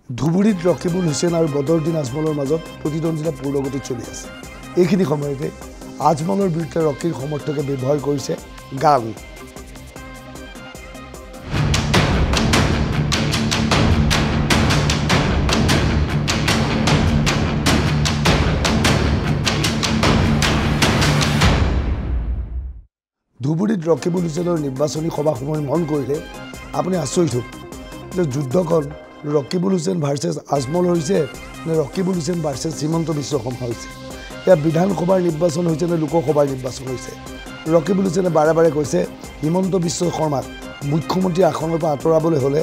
ধুবুৰীত ৰকিবুল হুছেইন আৰু বদৰুদ্দিন আজমলৰ মাজত প্ৰতিদ্বন্দ্বিতা পূৰ্ণগতিত চলি আছে। এইখিনি সময়তে আজমলৰ বিৰুদ্ধে ৰকিৰ সমৰ্থকে ব্যৱহাৰ কৰিছে গান। ধুবুৰীত ৰকিবুল হুছেইনৰ নিৰ্বাচনী সভাসমূহ মন কৰিলে আপুনি আচৰিত হ'ব যে যুদ্ধখন ৰকিবুল হুছেইন ভাৰ্চেছ আজমল হৈছে নে ৰকিবুল হুছেইন ভাৰ্চেছ হিমন্ত বিশ্ব শৰ্মা হৈছে। এয়া বিধানসভাৰ নিৰ্বাচন হৈছে নে লোকসভাৰ নিৰ্বাচন হৈছে। ৰকিবুল হুছেইনে বাৰে বাৰে কৈছে হিমন্ত বিশ্ব শৰ্মাক মুখ্যমন্ত্ৰী আসনৰ পৰা আঁতৰাবলৈ হ'লে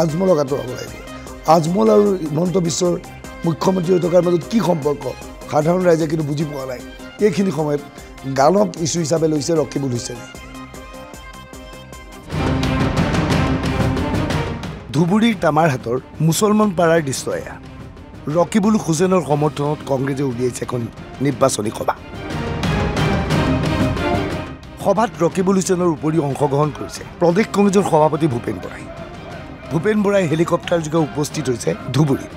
আজমলক আঁতৰাব লাগিব। আজমল আৰু হিমন্ত বিশ্বৰ মুখ্যমন্ত্ৰী হৈ থকাৰ মাজত কি সম্পৰ্ক সাধাৰণ ৰাইজে কিন্তু বুজি পোৱা নাই। এইখিনি সময়ত গানক ইছ্যু হিচাপে লৈছে ৰকিবুল হুছেইনে। ধুবুৰীৰ তামাৰহাটৰ মুছলমান পাৰাৰ দৃশ্য এয়া। ৰকিবুল হুছেইনৰ সমৰ্থনত কংগ্ৰেছে উলিয়াইছে এখন নিৰ্বাচনী সভা। সভাত ৰকিবুল হুছেইনৰ উপৰিও অংশগ্ৰহণ কৰিছে প্ৰদেশ কংগ্ৰেছৰ সভাপতি ভূপেন বৰাই। ভূপেন বৰাই হেলিকপ্টাৰযোগে উপস্থিত হৈছে ধুবুৰীত।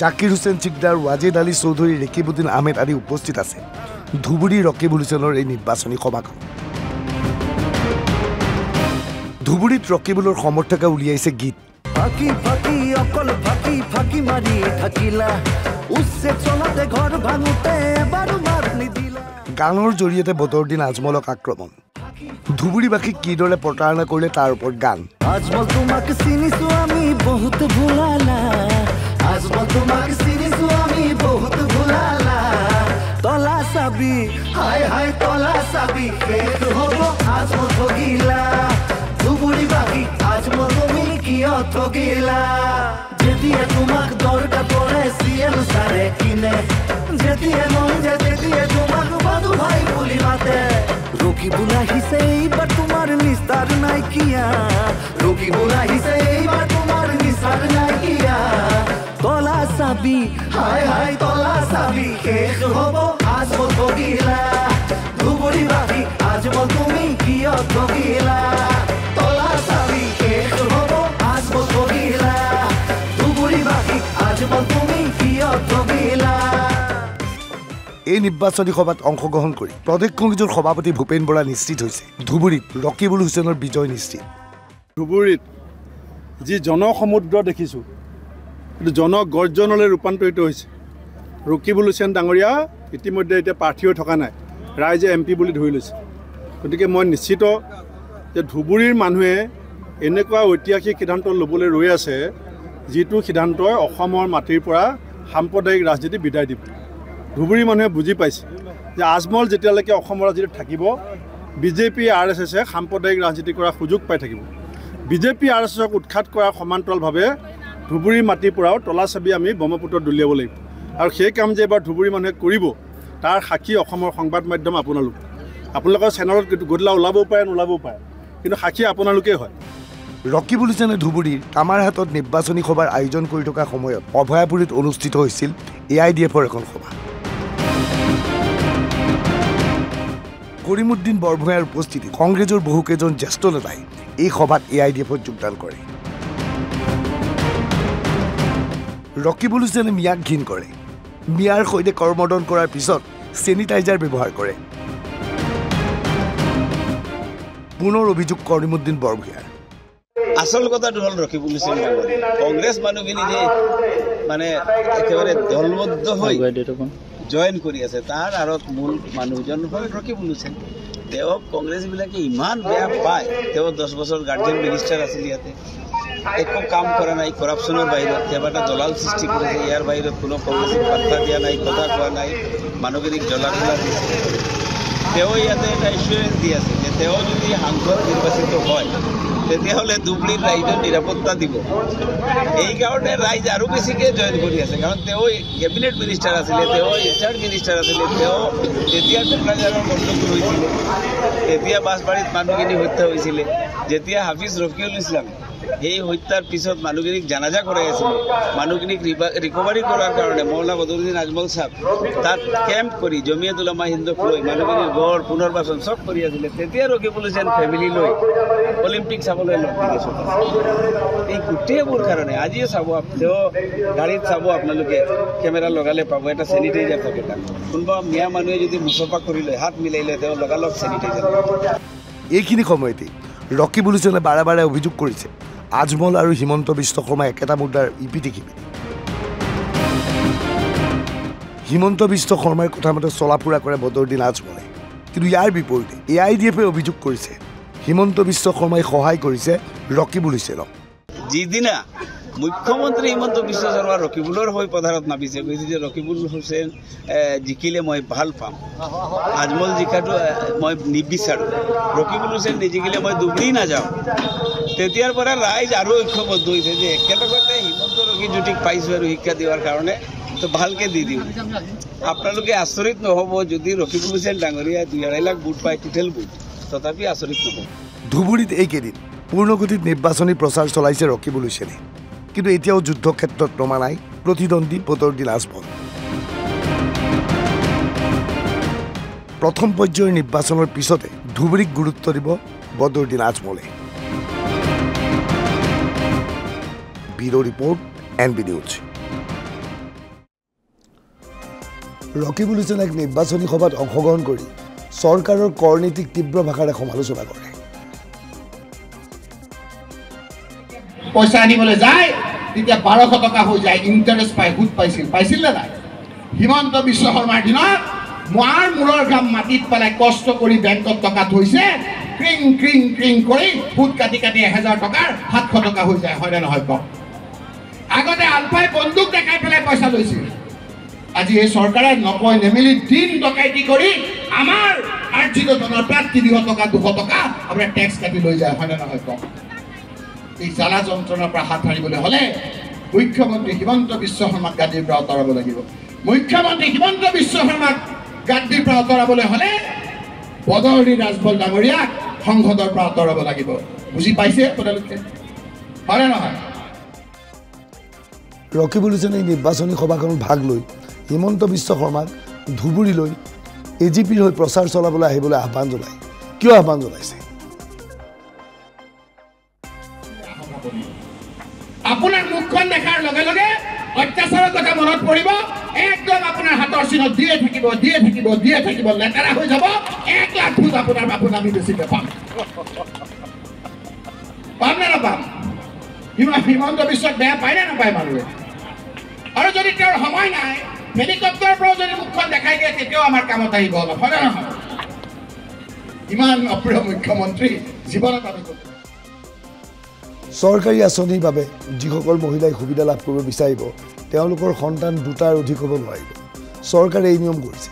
জাকিৰ হুছেইন চিকদাৰ, ৱাজেদ আলী চৌধুৰী, ৰেকিবুদ্দিন আহমেদ আদি উপস্থিত আছে ধুবুৰীৰ ৰকিবুল হুছেইনৰ এই নিৰ্বাচনী সভাখন। ধুবুৰীত ৰকিবুলৰ সমৰ্থকে উলিয়াইছে গীত। গানৰ জৰিয়তে বদৰুদ্দিন আজমলক আক্ৰমণ। ধুবুৰীবাসীক কিদৰে প্ৰতাৰণা কৰিলে তাৰ ওপৰত গান। আজমল তোমাক চিনিছো আমি বহুত ভুলালা, আজমল তোমাক চিনিছো আমি বহুত ভুলালা, তলা চাবি হাই হাই তলা চাবি শেষ হ'ব আজমল ঠগিলা, ধুবুৰীবাসী আজমল তুমি কিয় ঠগিলা। যেতিয়া তোমাক দৰকাৰ পৰে চিএম ছাৰে কিনে, যেতিয়া মন যায় তেতিয়া তোমাক বাদু ভাই বুলি মাতে। ৰকিবুল আহিছে এইবাৰ তোমাৰ নিস্তাৰ নাইকিয়া, ৰকিবুল আহিছে এইবাৰ তোমাৰ নিস্তাৰ নাইকিয়া, তলা চাবি হাই হাই তলা চাবি শেষ হ'ব আজমল ঠগিলা, ধুবুৰীবাসী আজমল তুমি কিয় ঠগিলা, তলা চাবি শেষ হ'ব আজমল ঠগিলা, ধুবুৰীবাসী আজমল তুমি কিয় ঠগিলা। এই নিৰ্বাচনী সভাত অংশগ্ৰহণ কৰি প্ৰদেশ কংগ্ৰেছৰ সভাপতি ভূপেন বৰা নিশ্চিত হৈছে ৰকিবুল হুছেইনৰ বিজয় নিশ্চিত। ধুবুৰীত যি জনসমুদ্ৰ দেখিছোঁ সেইটো জনগৰ্জনলৈ ৰূপান্তৰিত হৈছে। ৰকিবুল হুছেইন ডাঙৰীয়া ইতিমধ্যে এতিয়া প্ৰাৰ্থী হৈ থকা নাই, ৰাইজে MP বুলি ধৰি লৈছে। গতিকে মই নিশ্চিত যে ধুবুৰীৰ মানুহে এনেকুৱা ঐতিহাসিক সিদ্ধান্ত ল'বলৈ ৰৈ আছে যিটো সিদ্ধান্তই অসমৰ মাটিৰ পৰা সাম্প্ৰদায়িক ৰাজনীতি বিদায় দিব। ধুবুৰী মানুহে বুজি পাইছে যে আজমল যেতিয়ালৈকে অসমৰ ৰাজনীতিত থাকিব বিজেপি RSSে সাম্প্ৰদায়িক ৰাজনীতি কৰাৰ সুযোগ পাই থাকিব। বিজেপি RSSক উৎখাত কৰাৰ সমান্তৰালভাৱে ধুবুৰীৰ মাটিৰ পৰাও তলা চাবি আমি ব্ৰহ্মপুত্ৰত দলিয়াব লাগিব। আৰু সেই কাম যে এবাৰ ধুবুৰী মানুহে কৰিব তাৰ সাক্ষী অসমৰ সংবাদ মাধ্যম আপোনালোকৰ চেনেলত গধূলা ওলাবও পাৰে নোলাবও পাৰে, কিন্তু সাক্ষী আপোনালোকেই হয়। ৰকিবুল হুছেইনে ধুবুৰীৰ তামাৰহাটত নিৰ্বাচনী সভাৰ আয়োজন কৰি থকা সময়ত অভয়াপুৰীত অনুষ্ঠিত হৈছিল AIDFৰ এখন সভা। কৰিমুদ্দিন বৰভূঞাৰ উপস্থিতিত কংগ্ৰেছৰ বহুকেইজন জ্যেষ্ঠ নেতাই এই সভাত AIDFত যোগদান কৰে। ৰকিবুল হুছেইনে মিয়াক ঘীন কৰে। মিয়াৰ সৈতে কৰমৰ্দন কৰাৰ পিছত চেনিটাইজাৰ ব্যৱহাৰ কৰে। পুনৰ অভিযোগ কৰিমুদ্দিন বৰভূঞাৰ। আসল কথাটো হ'ল ৰকিবুল হুছেইন কংগ্ৰেছ মানুহখিনি যে মানে একেবাৰে দলবদ্ধ হৈ জইন কৰি আছে তাৰ আঁৰত মূল মানুহজন হ'ল ৰকিবুল হুছেইন। তেওঁক কংগ্ৰেছবিলাকে ইমান বেয়া পায়। তেওঁ 10 বছৰ গাৰ্জেন মিনিষ্টাৰ আছিল, ইয়াতে একো কাম কৰা নাই, কৰাপশ্যনৰ বাহিৰত কেইবাটা দলাল সৃষ্টি কৰিছে। ইয়াৰ বাহিৰত কোনো কংগ্ৰেছক পাত্তা দিয়া নাই, কথা কোৱা নাই, মানুহখিনিক জ্বলা-জ্বলা দিছে। তেওঁ ইয়াতে এটা এছুৰেঞ্চ দি আছে যে তেওঁ যদি সাংসদ নিৰ্বাচিত হয় তেতিয়াহ'লে ধুবুৰীৰ ৰাইজৰ নিৰাপত্তা দিব। এইকাৰণে ৰাইজ আৰু বেছিকৈ জইন কৰি আছে, কাৰণ তেওঁ কেবিনেট মিনিষ্টাৰ আছিলে, তেওঁ ইনচাৰ্জ মিনিষ্টাৰ আছিলে। তেওঁ যেতিয়া কোকৰাঝাৰৰ গণ্ডগোল হৈছিলে, তেতিয়া বাছবাৰীত মানুহখিনি হত্যা হৈছিলে, যেতিয়া হাফিজ ৰফিউল ইছলামে সেই হত্যাৰ পিছত মানুহখিনিক জানাজা কৰাই আছিলে মানুহখিনিক ৰিকভাৰী কৰাৰ কাৰণে মৌলানা বদৰুদ্দিন আজমল সাহেব তাত কেম্প কৰি জমিয়ত উলামা হিন্দক লৈ মানুহখিনিৰ গড় পুনৰ্বাসন চব কৰি আছিলে তেতিয়া ৰকিবুল হুছেইন ফেমিলি লৈ অলিম্পিক চাবলৈ লগ দিছোঁ এই গোটেইবোৰ কাৰণে আজিও চাব তেওঁ গাড়ীত চাব আপোনালোকে কেমেৰা লগালে পাব এটা চেনিটাইজাৰ থাকে তাত কোনোবা মিয়া মানুহে যদি মুচফা কৰি লয় হাত মিলাই লয় তেওঁ লগালগ চেনিটাইজাৰ এইখিনি সময়তে ৰকিবুল হুছেইনে বাৰে বাৰে অভিযোগ কৰিছে আজমল আৰু হিমন্ত বিশ্ব শৰ্মা একেটা মুদ্ৰাৰ ইপিঠি সিপিঠি হিমন্ত বিশ্ব শৰ্মাৰ কথা মতে চলা ফুৰা কৰে বদৰুদ্দিন আজমলে কিন্তু ইয়াৰ বিপৰীতে AIDFে অভিযোগ কৰিছে হিমন্ত বিশ্ব শৰ্মাই সহায় কৰিছে ৰকিবুল হুছেইনক যিদিনা মুখ্যমন্ত্ৰী হিমন্ত বিশ্ব শৰ্মা ৰকিবুলৰ হৈ পথাৰত নামিছে কৈছে যে ৰকিবুল হুছেইন জিকিলে মই ভাল পাম আজমল জিকাটো মই নিবিচাৰোঁ ৰকিবুল হুছেইন নিজিকিলে মই ডুবি নাযাওঁ তেতিয়াৰ পৰা ৰাইজ আৰু ঐক্যবদ্ধ হৈছে যে একেলগতে হিমন্ত ৰকি জ্যোতিক পাইছোঁ আৰু শিক্ষা দিয়াৰ কাৰণে তো ভালকৈ দি দিওঁ আপোনালোকে আচৰিত নহ'ব যদি ৰকিবুল হুছেইন ডাঙৰীয়া 2.5 লাখ ভোট পায় টোটেল ভোট তথাপি আচৰিত নহ'ব ধুবুৰীত এইকেইদিন পূৰ্ণগতিত নিৰ্বাচনী প্ৰচাৰ চলাইছে ৰকিবুল হুছেইনে কিন্তু এতিয়াও যুদ্ধক্ষেত্ৰত নমা নাই প্ৰতিদ্বন্দ্বী বদৰুদ্দিন আজমল প্ৰথম পৰ্যায়ৰ নিৰ্বাচনৰ পিছতে ধুবুৰীক গুৰুত্ব দিব বদৰুদ্দিন আজমলে bureau' report NB news Rakibul হুছেইনে এক নিৰ্বাচনী সভাত অংশগ্ৰহণ কৰি চৰকাৰৰ কৰ নীতিক তীব্ৰ ভাষাৰে সমালোচনা কৰে পইচা আনিবলৈ যায় তেতিয়া 1200 টকা হৈ যায় ইণ্টাৰেষ্ট পাই সুদ পাইছিল নে নাই হিমন্ত বিশ্ব শৰ্মাৰ দিনত মূৰৰ ঘাম মাটিত পেলাই কষ্ট কৰি বেংকত টকা থৈছে ক্ৰিং ক্ৰিং ক্ৰিং কৰি সুদ কাটি 1000 টকাৰ 700 টকা হৈ যায় হয় নে নহয় কওক আগতে আলফাই বন্দুক দেখাই পেলাই পইচা লৈছিল আজি এই চৰকাৰে নকয় নেমেলি দিন ডকাইতি কৰি আমাৰ আৰ্জিত ধনৰ পৰা 300 টকা 200 টকা আপোনাৰ টেক্স কাটি লৈ যায় হয় নে নহয় কওক এই জ্বালা যন্ত্ৰণাৰ পৰা হাত সাৰিবলৈ হ'লে মুখ্যমন্ত্ৰী হিমন্ত বিশ্ব শৰ্মাক গাদীৰ পৰা আঁতৰাব লাগিব মুখ্যমন্ত্ৰী হিমন্ত বিশ্ব শৰ্মাক গাদীৰ পৰা আঁতৰাবলৈ হ'লে বদৰুদ্দিন আজমল ডাঙৰীয়াক সংসদৰ পৰা আঁতৰাব লাগিব বুজি পাইছে আপোনালোকে হয়নে নহয় ৰকিবুল হুছেইনে এই নিৰ্বাচনী সভাখনত ভাগ লৈ হিমন্ত বিশ্ব শৰ্মাক ধুবুৰীলৈ AGPৰ হৈ প্ৰচাৰ চলাবলৈ আহিবলৈ আহ্বান জনায় কিয় আহ্বান জনাইছে আপোনাৰ মুখখন দেখাৰ লগে লগে অত্যাচাৰৰ কথা মনত পৰিব একদম আপোনাৰ হাতৰ চিনত দিয়ে থাকিব লেতেৰা হৈ যাব 1 লাখ ভোট আপোনাৰ বাপুন আমি বেছিকৈ পাম নে নাপাম হিমন্ত বিশ্বক বেয়া পায় নে নাপায় মানুহে আৰু যদি তেওঁৰ সময় নাই হেলিকপ্টাৰৰ পৰা যদি মুখখন দেখাই দিয়ে তেতিয়াও আমাৰ কামত আহিব অলপ হয় নে নহয় ইমান অপ্ৰিয় মুখ্যমন্ত্ৰী জীৱনত আমি চৰকাৰী আঁচনিৰ বাবে যিসকল মহিলাই সুবিধা লাভ কৰিব বিচাৰিব তেওঁলোকৰ সন্তান দুটাৰ অধিক হ'ব নোৱাৰিব চৰকাৰে এই নিয়ম কৰিছে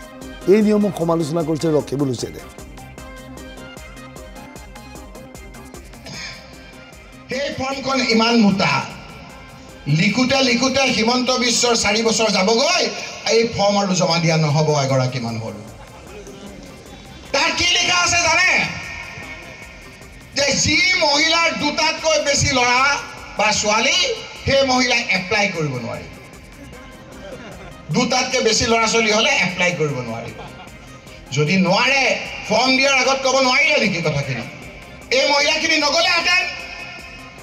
এই নিয়মক সমালোচনা কৰিছে ৰকিবুল হুছেইনে সেই ফৰ্মখন ইমান মোটা লিখোতে হিমন্ত বিশ্বৰ 4 বছৰ যাবগৈ এই ফৰ্ম আৰু জমা দিয়া নহ'ব এগৰাকী মানুহৰ তাত কি লিখা আছে জানে যে যি মহিলাৰ দুটাতকৈ বেছি ল'ৰা বা ছোৱালী সেই মহিলাই এপ্লাই কৰিব নোৱাৰে দুটাতকৈ বেছি ল'ৰা ছোৱালী হ'লে এপ্লাই কৰিব নোৱাৰে যদি নোৱাৰে ফৰ্ম দিয়াৰ আগত ক'ব নোৱাৰিলে নেকি কথাখিনি এই মহিলাখিনি নগ'লেহেঁতেন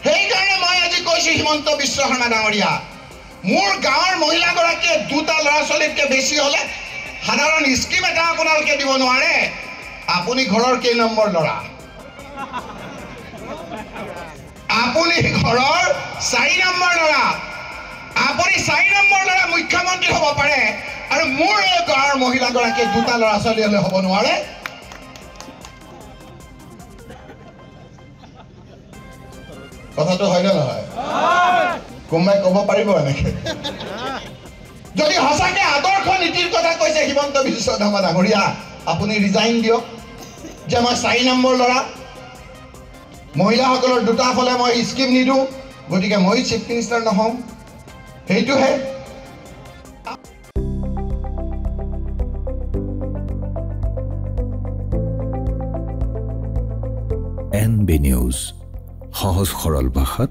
সেইকাৰণে মই আজি কৈছোঁ হিমন্ত বিশ্ব শৰ্মা ডাঙৰীয়া মোৰ গাঁৱৰ মহিলাগৰাকীয়ে দুটা ল'ৰা ছোৱালীতকৈ বেছি হ'লে সাধাৰণ স্কিম এটা আপোনালোকে দিব নোৱাৰে আপুনি ঘৰৰ কেই নম্বৰ ল'ৰা আপুনি ঘৰৰ 4 নম্বৰ ল'ৰা আপুনি 4 নম্বৰ ল'ৰা মুখ্যমন্ত্ৰী হ'ব পাৰে আৰু মোৰ এই গাঁৱৰ মহিলাগৰাকীয়ে দুটা ল'ৰা ছোৱালী হ'লে হ'ব নোৱাৰে কথাটো হয় নে নহয় কোনোবাই ক'ব পাৰিব এনেকৈ যদি সঁচাকৈ আদৰ্শ নীতিৰ কথা কৈছে হিমন্ত বিশ্ব শৰ্মা ডাঙৰীয়া আপুনি ৰিজাইন দিয়ক যে মই 4 নম্বৰ ল'ৰা মহিলাসকলৰ দুটা ফলে মই স্কিম নিদিওঁ গতিকে মই চিফ মিনিষ্টাৰ নহওঁ সেইটোহে NB নিউজ সহজ সৰল ভাষাত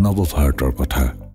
নৱভাৰতৰ কথা।